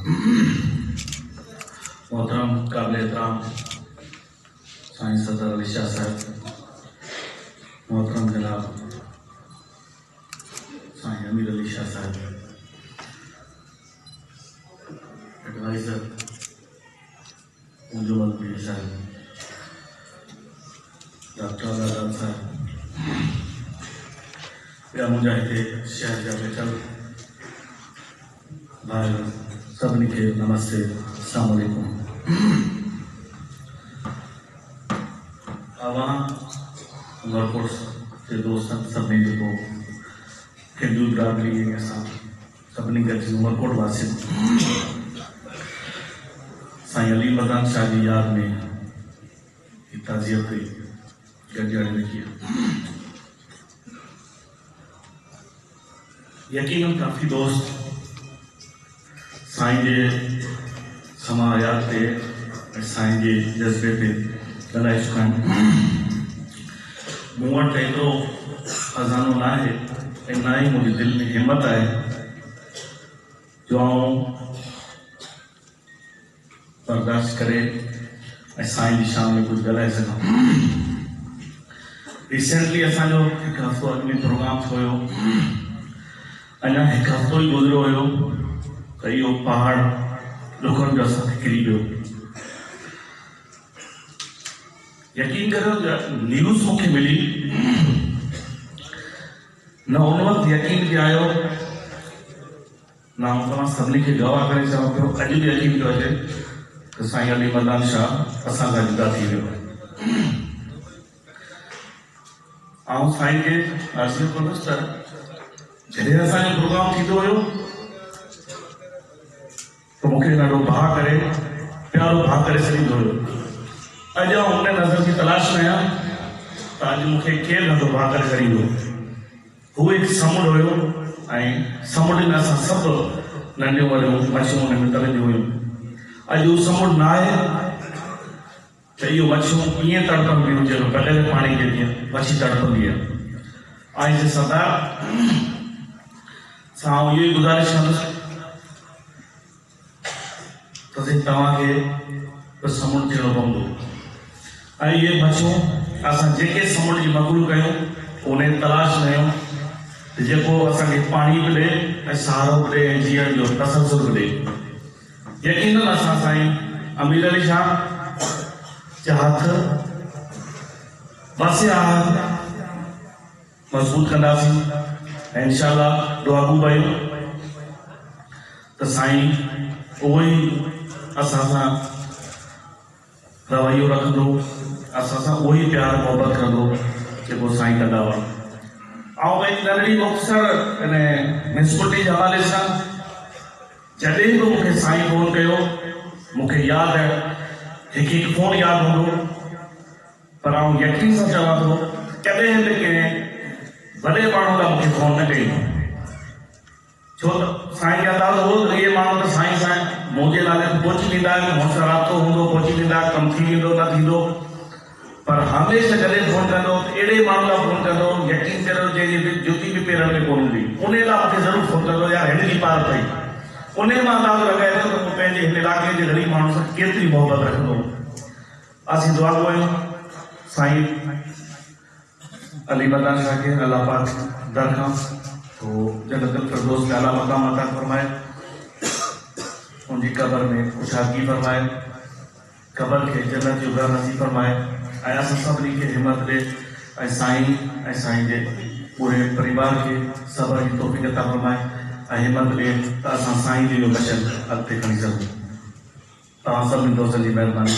मोहतरम काबिल एहतराम साईं सदर अली शाह साहब, मोहतरम जनाब साईं अमीर अली शाह साहब, एडवाइज़र मुंजुमल पीर साहब, डॉक्टर आज़ाद साहब, या मुजाहिद शहर जा बेठल भाई सभी के नमस्ते, अस्सलाम वालेकुम। वहाँ उमरकोट के दोस्तन सभी जो हिंदू बिरादरी के साथ सभी गॾिजी उमरकोट वासी साईं अली मदान शाह की याद में ताज़ियत कई गॾिजाणी रखी। यकीनन काफ़ी दोस्त साईं के समायात से साईं के जज्बे पे ॻाल्हाए चुका आहिनि। मूं वटि एतिरो खज़ानो ना है, ना ही मुझे दिल में हिम्मत है जो बर्दाश्त करे साईं की शान में कुछ ॻाल्हाए सघां। रिसेंटली असो एक हफ़्तो अॻु में प्रोग्राम थियो, अञा एक हफ़्तो ही गुज़रियो हो तो यो पहाड़ रुखन जो असांखे किरी वियो। यकीन करो न्यूज़ मुझे मिली न उन वक्त यकीन भी आयो ना तव्हां सभी के गवाह करे चवां पियो। अॼु भी यकीन पियो अचे तो साईं अली मदान शाह असां खां जुदा थी वियो। आउं साईं के अर्ज़ु कंदुसि त जॾहिं असांजो प्रोग्राम थींदो हुयो तो मूंखे ॾाढो भाउ करे प्यारो भाउ करे छॾींदो हुयो। अॼु आउं उन नज़र की तलाश में आहियां त अॼु मूंखे केरु नंढो भाउ करे छॾींदो। हू हिकु समुंड हुयो ऐं समुंड में असां सभु नंढियूं वॾियूं मच्छियूं हुन में तरंदियूं हुयूं। अॼु उहो समुंड न आहे त इहो मच्छियूं ईअं तड़पंदियूं जंहिंमें बग़ैर पाणी जे जीअं मच्छी तड़पंदी आहे। ऐं जे सरदार सां इहो ई गुज़ारिश कंदुसि त तव्हांखे समुंड थियणो पवंदो ऐं इहे मच्छियूं असां जेके समुंड जी मक़बूल कयूं उन तलाश में आहियूं जेको असांखे पाणी बि ॾे ऐं सहारो बि ॾे ऐं जीअण जो तसल्सुल बि ॾे। यकीनन असां साईं अमीर अली शाह जा हथ बसे मज़बूत कंदासीं ऐं इंशाअल्लाह दुआ कयूं त साईं उहो ई असां सां रवैयो रखंदो, असां सां उहो ई प्यार मोहबत कंदो जेको साईं कंदा हुआ। ऐं भई नंढड़ी मुख़्तसर म्यूनिसिपलिटी जे हवाले सां जॾहिं बि मूंखे साईं फ़ोन कयो, मूंखे यादि आहे हिकु फ़ोन यादि हूंदो, पर आउं यकीन सां चवां थो कॾहिं बि कंहिं वॾे माण्हू लाइ मूंखे फ़ोन न कई। छो त साईं खे अंदाज़ो हो त इहे माण्हू त साईं सां मुंहिंजे नाले ते पहुची वेंदा आहिनि, मूंसां राब्तो हूंदो, पहुची वेंदा, कमु थी वेंदो न थींदो। पर हमेशह जॾहिं फ़ोन कंदो अहिड़े माण्हू लाइ फ़ोन कंदो यकीन करो जंहिंजी जुती बि पेरनि में कोन हूंदी, उन लाइ मूंखे ज़रूरु फ़ोन कंदो यार हिन जी पार पई। उन मां अंदाज़ो लॻाए थो त पंहिंजे हिन इलाइक़े जे ग़रीब माण्हू सां केतिरी मोहबत रखंदो। असीं दुआ कयूं साईं अली मदान शाह के अल्लाह पाक दर खां तो जन्नतुल फिरदौस में आला मकाम अता फरमाए, उनकी कब्र में खुशहाली फरमाए, कब्र के जन्नत जो घर नसीब फरमाए ऐं असां सभिनी खे हिम्मत ॾे ऐं साईं जे पूरे परिवार के सब्र जी तौफ़ीक़ अता फरमाए ऐं हिम्मत ॾे त असां साईं जो मिशन अॻिते खणी सघूं। तव्हां सभिनी दोस्तनि जी महिरबानी।